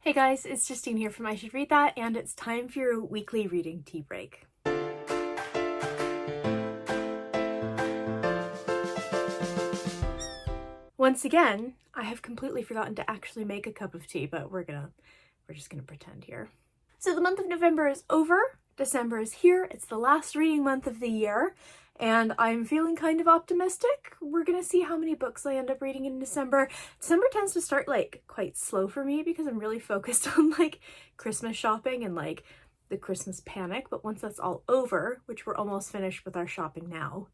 Hey guys, it's Justine here from I Should Read That, and it's time for your weekly reading tea break. Once again, I have completely forgotten to actually make a cup of tea, but we're just gonna pretend here. So the month of November is over, December is here, it's the last reading month of the year, and I'm feeling kind of optimistic. We're gonna see how many books I end up reading in December. December tends to start quite slow for me because I'm really focused on Christmas shopping and the Christmas panic, but once that's all over, which we're almost finished with our shopping now,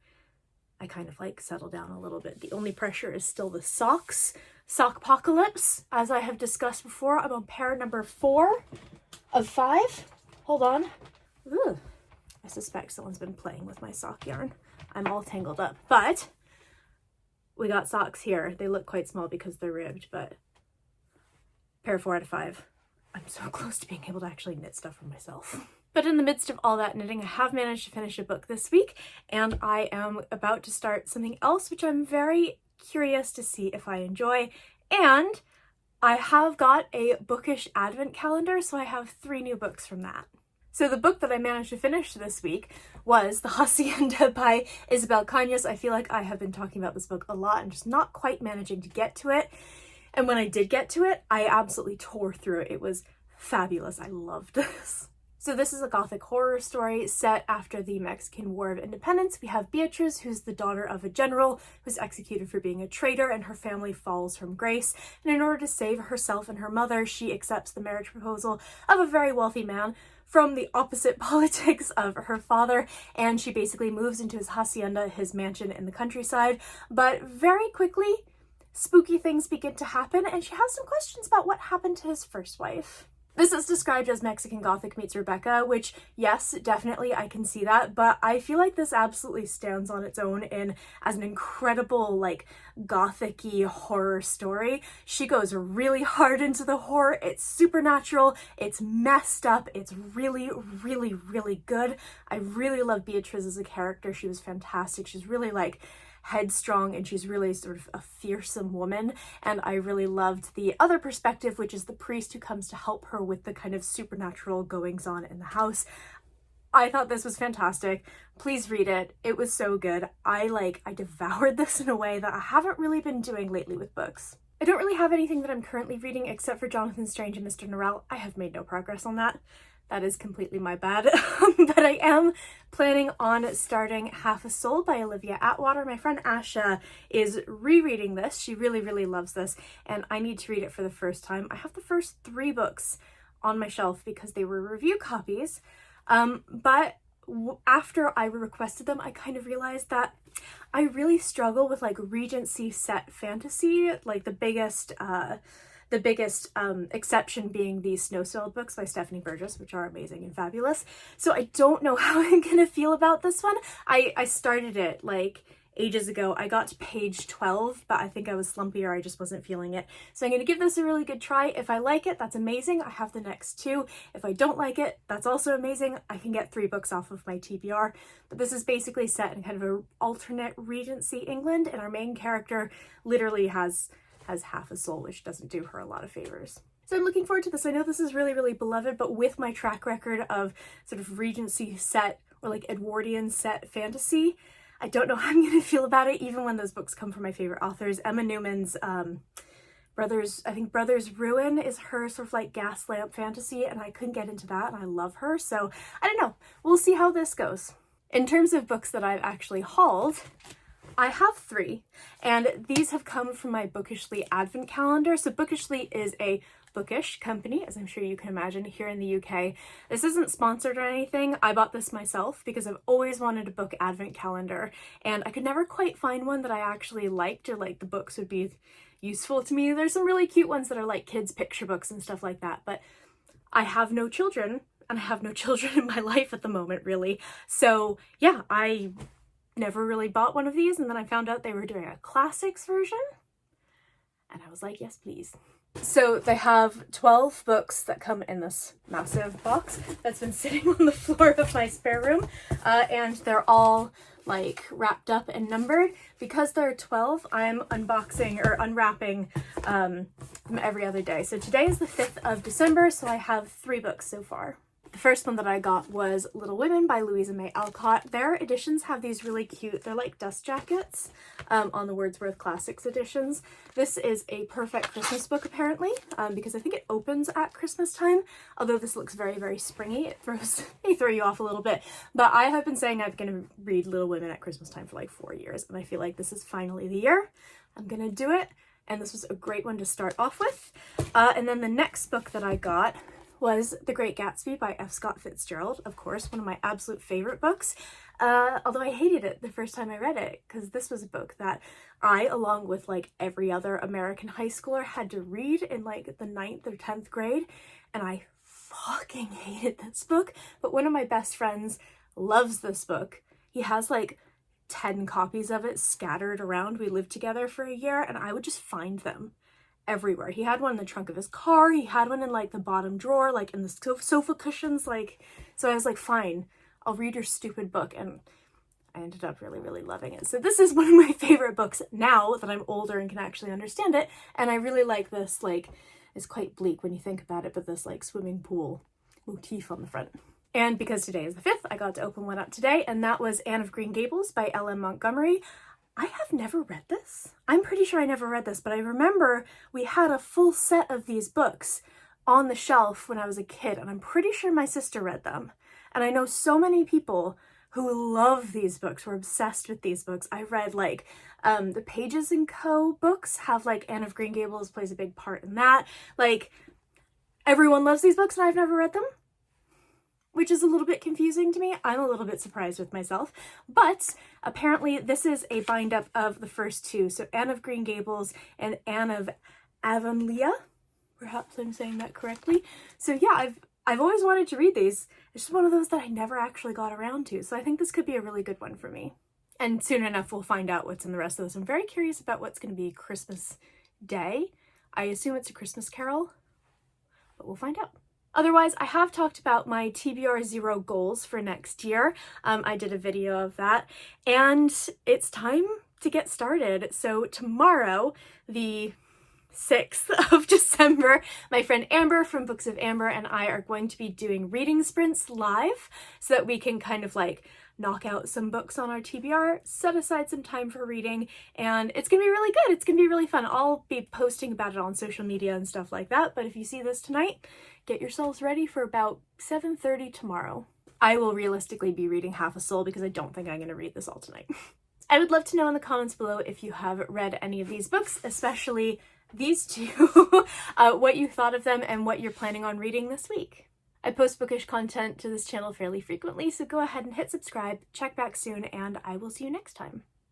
I kind of settle down a little bit. The only pressure is still the socks. Sockpocalypse, as I have discussed before. I'm on pair number 4 of 5. Hold on. Ooh. I suspect someone's been playing with my sock yarn. I'm all tangled up, but we got socks here. They look quite small because they're ribbed, but pair 4 out of 5. I'm so close to being able to actually knit stuff for myself. But in the midst of all that knitting, I have managed to finish a book this week, and I am about to start something else, which I'm very curious to see if I enjoy. And I have got a bookish advent calendar, so I have 3 new books from that. So the book that I managed to finish this week was The Hacienda by Isabel Cañas. I feel like I have been talking about this book a lot and just not quite managing to get to it. And when I did get to it, I absolutely tore through it. It was fabulous. I loved this. So this is a Gothic horror story set after the Mexican War of Independence. We have Beatriz, who's the daughter of a general who's executed for being a traitor, and her family falls from grace. And in order to save herself and her mother, she accepts the marriage proposal of a very wealthy man from the opposite politics of her father, and she basically moves into his hacienda, his mansion in the countryside. But very quickly, spooky things begin to happen, and she has some questions about what happened to his first wife. This is described as Mexican Gothic meets Rebecca, which, yes, definitely I can see that, but I feel like this absolutely stands on its own as an incredible, Gothic-y horror story. She goes really hard into the horror. It's supernatural, it's messed up, it's really, really, really good. I really love Beatriz as a character. She was fantastic. She's really, headstrong, and she's really sort of a fearsome woman, and I really loved the other perspective, which is the priest who comes to help her with the kind of supernatural goings on in the house. I thought this was fantastic. Please read it. It was so good. I devoured this in a way that I haven't really been doing lately with books. I don't really have anything that I'm currently reading except for Jonathan Strange and Mr. Norrell. I have made no progress on that. That is completely my bad. But I am planning on starting Half a Soul by Olivia Atwater. My friend Asha is rereading this. She really, really loves this, and I need to read it for the first time. I have the first 3 books on my shelf because they were review copies, but after I requested them, I kind of realized that I really struggle with Regency set fantasy, the biggest exception being the Snowspelled books by Stephanie Burgess, which are amazing and fabulous. So I don't know how I'm gonna feel about this one. I started it ages ago. I got to page 12, but I think I was slumpy or I just wasn't feeling it. So I'm gonna give this a really good try. If I like it, that's amazing. I have the next 2. If I don't like it, that's also amazing. I can get 3 books off of my TBR. But this is basically set in kind of an alternate Regency England, and our main character literally has half a soul, which doesn't do her a lot of favors. So I'm looking forward to this. I know this is really, really beloved, but with my track record of sort of Regency set or Edwardian set fantasy, I don't know how I'm going to feel about it, even when those books come from my favorite authors. Emma Newman's Brothers Ruin is her sort of gas lamp fantasy, and I couldn't get into that, and I love her. So I don't know. We'll see how this goes. In terms of books that I've actually hauled, I have 3, and these have come from my Bookishly advent calendar. So Bookishly is a bookish company, as I'm sure you can imagine, here in the UK. This isn't sponsored or anything. I bought this myself because I've always wanted a book advent calendar, and I could never quite find one that I actually liked or the books would be useful to me. There's some really cute ones that are kids picture books and stuff like that, but I have no children, and I have no children in my life at the moment, really. So yeah, I never really bought one of these, and then I found out they were doing a classics version, and I was like, yes, please. So they have 12 books that come in this massive box that's been sitting on the floor of my spare room, and they're all like wrapped up and numbered. Because there are 12, I'm unboxing or unwrapping them every other day. So today is the 5th of December, so I have 3 books so far. The first one that I got was Little Women by Louisa May Alcott. Their editions have these really cute, they're like dust jackets on the Wordsworth Classics editions. This is a perfect Christmas book apparently, because I think it opens at Christmas time, although this looks very, very springy. It may throw you off a little bit, but I have been saying I'm going to read Little Women at Christmas time for like 4 years, and I feel like this is finally the year. I'm going to do it, and this was a great one to start off with. And then the next book that I got was The Great Gatsby by F. Scott Fitzgerald, of course, one of my absolute favorite books, although I hated it the first time I read it, because this was a book that I, along with like every other American high schooler, had to read in like the 9th or 10th grade, and I fucking hated this book. But one of my best friends loves this book. He has like 10 copies of it scattered around. We lived together for a year, and I would just find them everywhere. He had one in the trunk of his car, he had one in like the bottom drawer, like in the sofa cushions, like, so I was like, fine, I'll read your stupid book, and I ended up really, really loving it. So this is one of my favorite books now that I'm older and can actually understand it, and I really like this, like, it's quite bleak when you think about it, but this like swimming pool motif on the front. And because today is the 5th, I got to open one up today, and that was Anne of Green Gables by L.M. Montgomery. I have never read this. I'm pretty sure I never read this, but I remember we had a full set of these books on the shelf when I was a kid, and I'm pretty sure my sister read them. And I know so many people who love these books, were obsessed with these books. I read like the Pages & Co. books have like Anne of Green Gables plays a big part in that. Like, everyone loves these books and I've never read them, which is a little bit confusing to me. I'm a little bit surprised with myself, but apparently this is a bind up of the first 2. So Anne of Green Gables and Anne of Avonlea. Perhaps I'm saying that correctly. So yeah, I've always wanted to read these. It's just one of those that I never actually got around to. So I think this could be a really good one for me. And soon enough, we'll find out what's in the rest of this. I'm very curious about what's going to be Christmas Day. I assume it's A Christmas Carol, but we'll find out. Otherwise, I have talked about my TBR 0 goals for next year. I did a video of that, and it's time to get started. So tomorrow, the 6th of December, my friend Amber from Books of Amber and I are going to be doing reading sprints live so that we can kind of like knock out some books on our TBR, set aside some time for reading, and it's gonna be really good. It's gonna be really fun. I'll be posting about it on social media and stuff like that, but if you see this tonight, get yourselves ready for about 7:30 tomorrow. I will realistically be reading Half a Soul because I don't think I'm gonna read this all tonight. I would love to know in the comments below if you have read any of these books, especially these 2, what you thought of them and what you're planning on reading this week. I post bookish content to this channel fairly frequently, so go ahead and hit subscribe, check back soon, and I will see you next time.